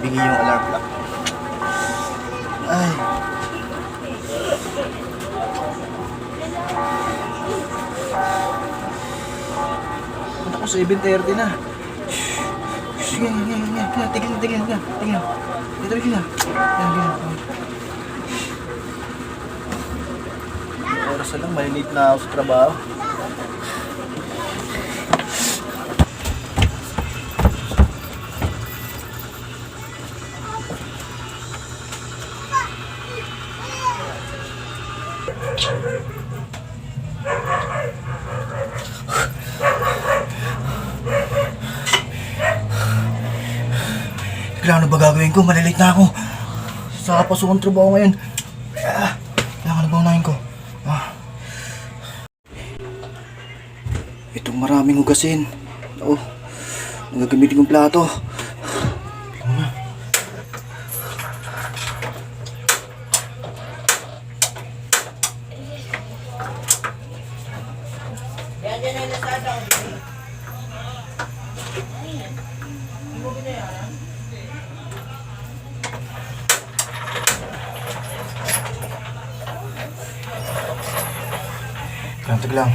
bingi yung alarm clock. Ay. Ako, 7:30 na. Sige, tigil. Dito, sige na. Yan. Oras na lang, malilate na ako sa trabaho. Kailangan na ba gagawin ko? Malilate na ako. Sa kapasukang trabaho ngayon. Kailangan na ba unahin ko? Itong maraming hugasin. Oo. Nagagamitin kong plato. Kantig lang.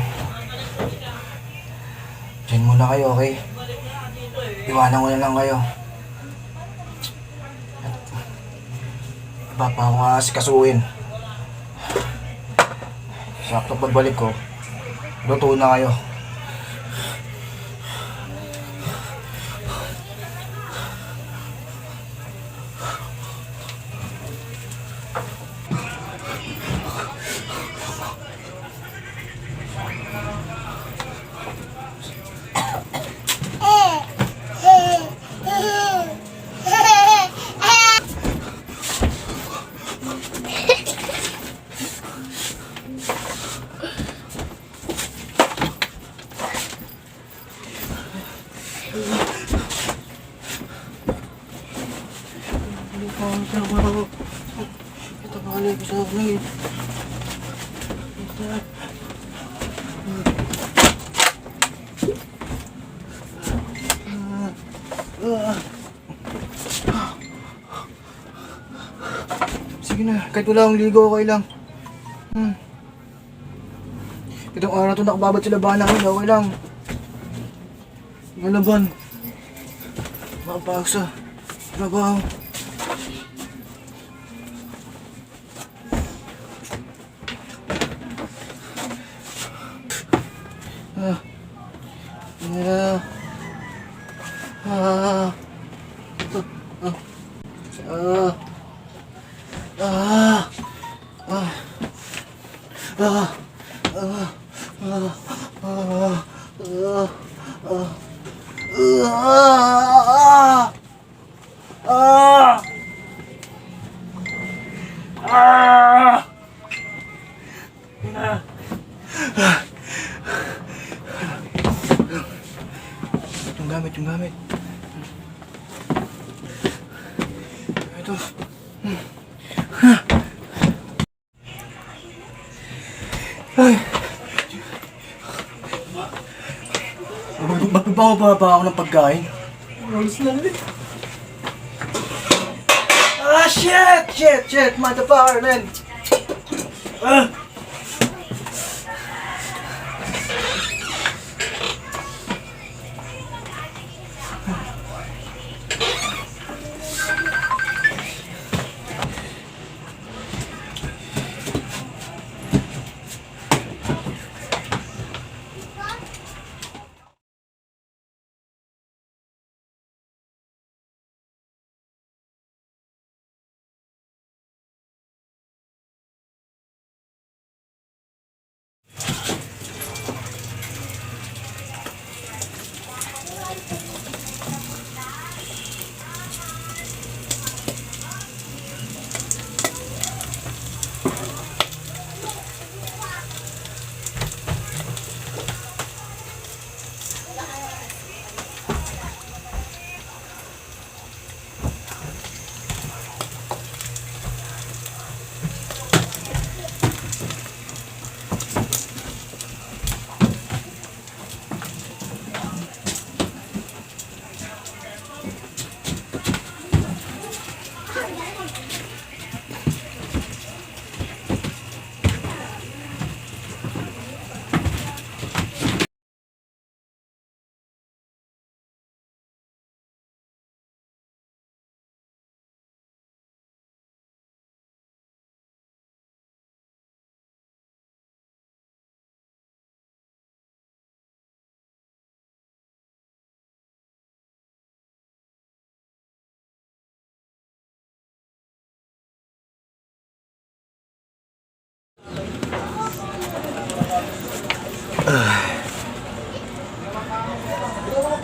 Diyan muna kayo, okay? Iwanan ko na lang kayo. Iba pa akong aasikasuhin. Sakto pagbalik ko, luto na kayo. Ito balik ko sa akin. Sige na, kahit wala akong ligo, okay lang. Itong araw na ito nakababad sa labanan ko, okay lang. Ang laban. Makapagsa. Trabaho. Yung gamit. Ito. Ay. Magbabawa pa ako ng pagkain. Alas na rin. Shit! Motherfucker, man!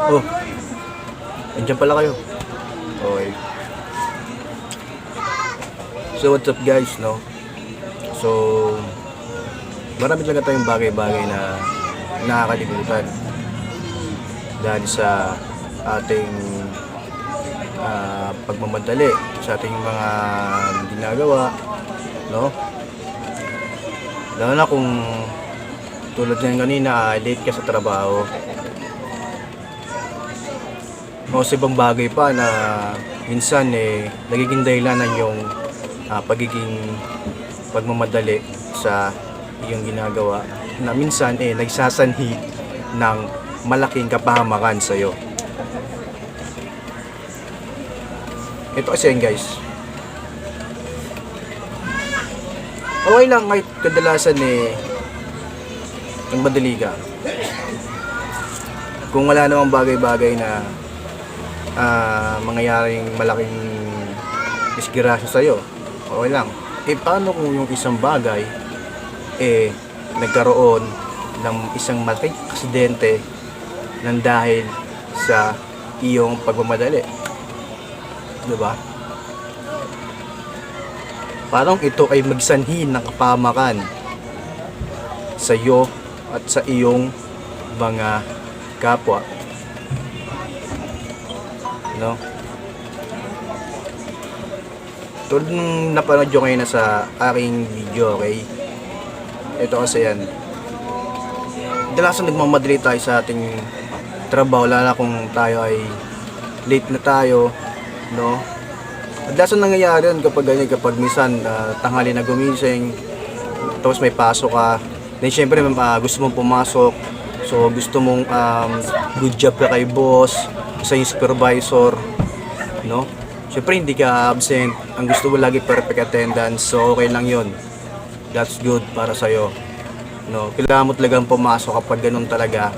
Oh, andyan pala kayo. Okay. So what's up guys, no? So marami talaga tayong bagay-bagay na nakakalimutan dahil sa ating pagmamadali sa ating mga ginagawa, no? Lalo na kung tulad ng kanina, late ka sa trabaho o sa ibang bagay pa na minsan nagiging dahilanan yung pagiging pagmamadali sa iyong ginagawa na minsan nagsasanhi ng malaking kapahamakan sa iyo. Ito kasi yan guys, okay lang kahit kadalasan nagmadali ka kung wala namang bagay-bagay na mangyayaring malaking disgrasya sa'yo. Okay lang. Paano kung yung isang bagay nagkaroon ng isang malaking aksidente nang dahil sa iyong pagmamadali, diba? Parang ito ay magsanhi ng kapahamakan sa iyo at sa iyong mga kapwa, no? Tulad ng napanood nyo ngayon na sa aking video, okay? Ito kasi yan, dalasan nagmamadali tayo sa ating trabaho, lalo na kung tayo ay late na tayo, no? Dalasan nangyayari yun kapag ganyan, kapag minsan tanghali na gumising, tapos may pasok ka, then syempre gusto mong pumasok, so gusto mong good job ka kay boss, sa yung supervisor, no? Syempre hindi ka absent, ang gusto mo lagi perfect attendance, so okay lang yun, that's good para sa'yo, no? Kailangan mo talagang pumasok kapag ganun talaga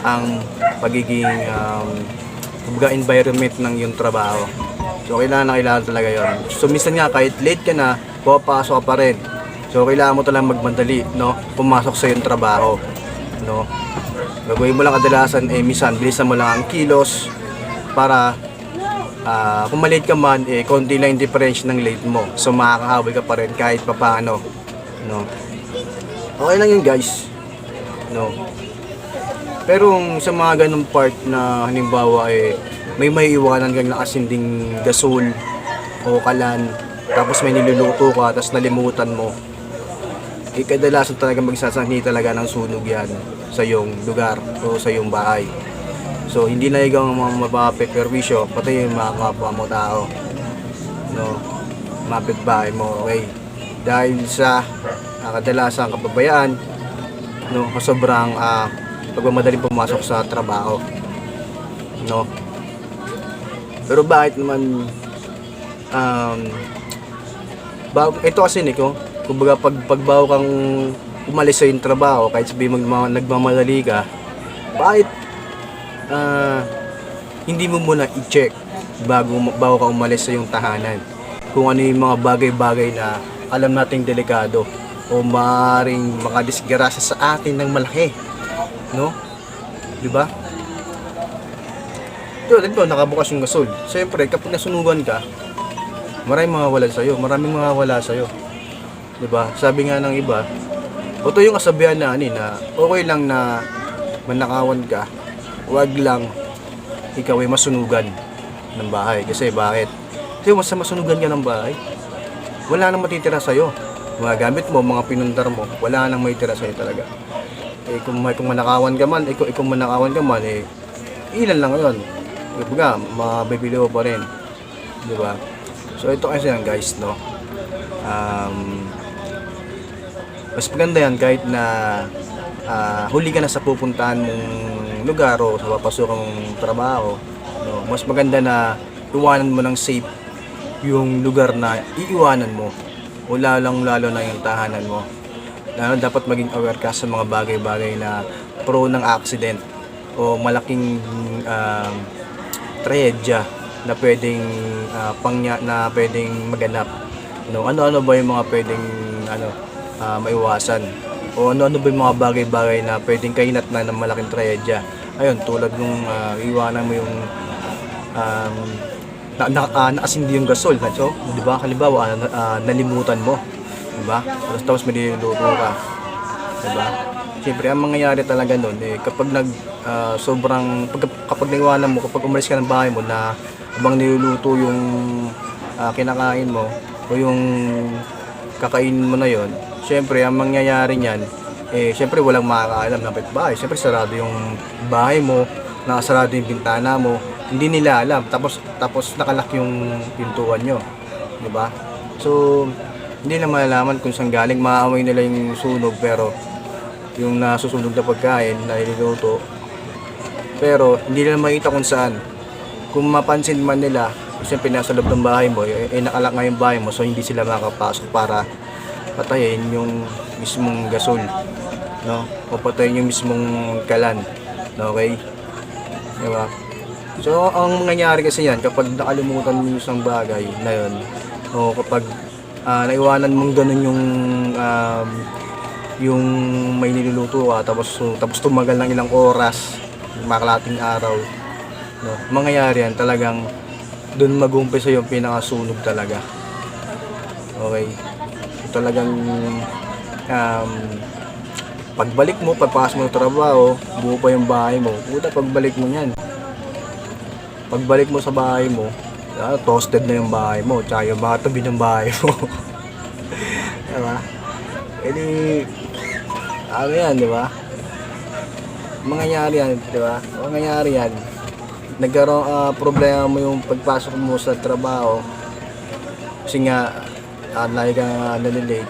ang pagiging environment ng yung trabaho. So kailangan talaga yun. So minsan nga kahit late ka na, pupasok ka pa rin. So kailangan mo talagang magmadali, no? Pumasok sa yung trabaho, no? Gagawin mo lang kadalasan minsan bilisan mo lang ang kilos para kung malate ka man, konti lang yung difference ng late mo. So makakahabol ka pa rin kahit papaano, no? Okay lang yun guys, no? Pero sa mga ganung part na halimbawa may maiiwanan kang nakasinding gasol o kalan, tapos may niluluto ka tapos nalimutan mo, kadalasan talaga magsasanhi talaga ng sunog yan sa iyong lugar o sa iyong bahay. So hindi na ikaw mapapekperwisyo, pati yung mga kapwa mo tao, no? Mapit bahay mo, okay? Dahil sa kadalasan kapabayaan, no? Sobrang pagmamadaling pumasok sa trabaho, no? Pero bakit naman ito kasi Nico, kumbaga pagbago kang umalis sa yung trabaho, kahit sabihin nagmamadali ka, bakit hindi mo muna i-check bago ka umalis sa yung tahanan kung ano yung mga bagay-bagay na alam nating delikado o maaaring makadisgrasya sa atin ng malaki, no? Diba? Ito, nakabukas yung gasol. Siyempre, kapag nasunugan ka, maraming mawawala sa'yo. Diba? Sabi nga ng iba, ito yung kasabihan na okay lang na manakawan ka, wag lang ikaw ay masunugan ng bahay. Kasi bakit? Kasi masunugan ka ng bahay, wala nang matitira sa'yo. Mga gamit mo, mga pinundar mo, wala nang matitira sa'yo talaga. Kung manakawan ka man, ilan lang yun. Diba, mabibili mo pa rin. Diba? So ito kasi yan guys, no? Mas maganda yan kahit na huli ka na sa pupuntahan mong lugar o sa papasok mong trabaho, no? Mas maganda na iwanan mo ng safe yung lugar na iiwanan mo, o lalo na yung tahanan mo. Lalo dapat maging aware ka sa mga bagay-bagay na prone ng accident o malaking trahedya na pwedeng pwedeng maganap, no? Ano ba yung mga pwedeng maiwasan o ano-ano ba yung mga bagay-bagay na pwedeng kainat na ng malaking trahedya. Ayun, tulad nung iwanan mo yung nakasindi yung gasol, so, di ba? Halimbawa, nalimutan mo, di ba? Tapos may niluluto ka, di ba? Siyempre, ang mangyayari talaga nun, kapag kapag naiwanan mo, kapag umalis ka ng bahay mo na habang niluluto yung kinakain mo o yung kakainin mo na yon, siyempre, ang mangyayari niyan, siyempre walang makakaalam na bahay. Siyempre, sarado yung bahay mo, nakasarado yung bintana mo, hindi nila alam, tapos nakalak yung pintuan nyo, di ba? So, hindi na malalaman kung saan galing, maaamoy nila yung sunog, pero yung nasusunog na pagkain na iluluto, pero hindi nila makita kung saan. Kung mapansin man nila, siyempre nasa loob ng bahay mo, nakalak nga yung bahay mo, so hindi sila makapasok para patayin yung mismong gasol, no? O patayin yung mismong kalan, okay? Diba? So, ang nangyayari kasi yan, kapag nakalimutan mo yung isang bagay na yun, o kapag naiwanan mong ganun yung may niluluto ka, tapos tumagal ng ilang oras, makalating araw, no? Mangyayari yan, talagang doon mag-umpisa yung pinakasunog talaga. Okay? Talagang pagbalik mo, pagpasok mo ng trabaho, buo pa yung bahay mo, puta, pagbalik mo yan, pagbalik mo sa bahay mo, toasted na yung bahay mo, tsaka yung mga tabi ng bahay mo. Diba? Edi, ano yan, diba? Mangyayari yan, diba? Mangyayari yan, nagkaroon problema mo yung pagpasok mo sa trabaho, kasi nga, lagi kang nalilate.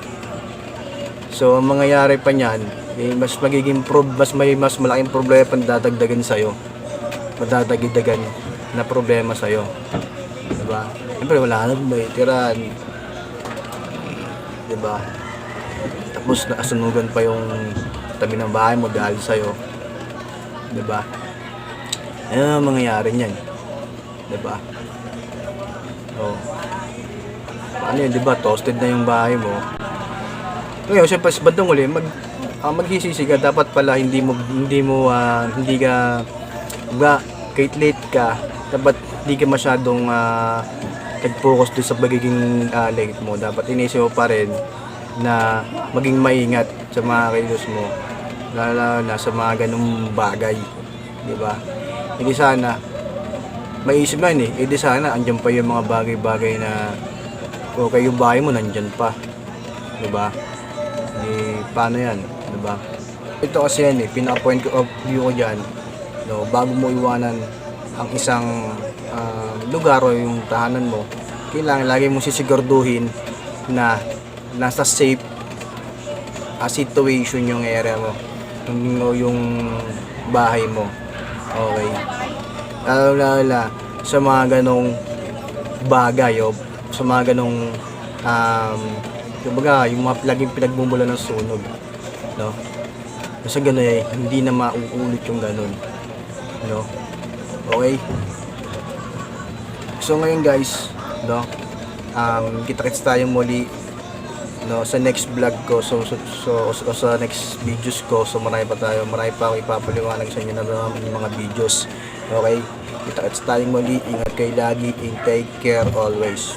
So, ang mangyayari pa niyan, mas malaking problema pang dadagdagan sa'yo, madadagdagan na problema sa'yo, diba? Siyempre wala na may tiran, diba? Tapos nakasunugan pa yung tabi ng bahay mo dahil sa'yo, diba? Ano ang mangyayari niyan, diba? Oh, paano yun, diba? Toasted na yung bahay mo. Ngayon, siyempre sa bandang uli, maghisisi ka, dapat pala hindi ka kahit late ka, dapat hindi ka masyadong nag-focus doon sa pagiging late mo. Dapat inisip mo pa rin na maging maingat sa mga kilos mo, lalo na sa mga ganung bagay, di ba? Hindi sana maisip man hindi sana andyan pa yung mga bagay-bagay na okay yung bahay mo nandyan pa, di ba? Paano yan, di ba? Ito kasi yan pinaka-point of view ko dyan, no, bago mo iwanan ang isang lugar o yung tahanan mo, kailangan lagi mong sisiguraduhin na nasa safe situation yung area mo, yung bahay mo, okay? Lalo sa mga ganong bagay o sa mga ganong kumbaga yung mga laging pinagmumula ng sunog, no? Kasi gano'n hindi na mauulit yung gano'n, no? Okay? So ngayon guys, no? Kita-kits tayo muli, no, sa next vlog ko, so sa next videos ko. So marami pa akong ipapaliwanag sa inyo na yung mga videos. Okay? Kita-kits tayo muli, ingat kayo lagi and take care always.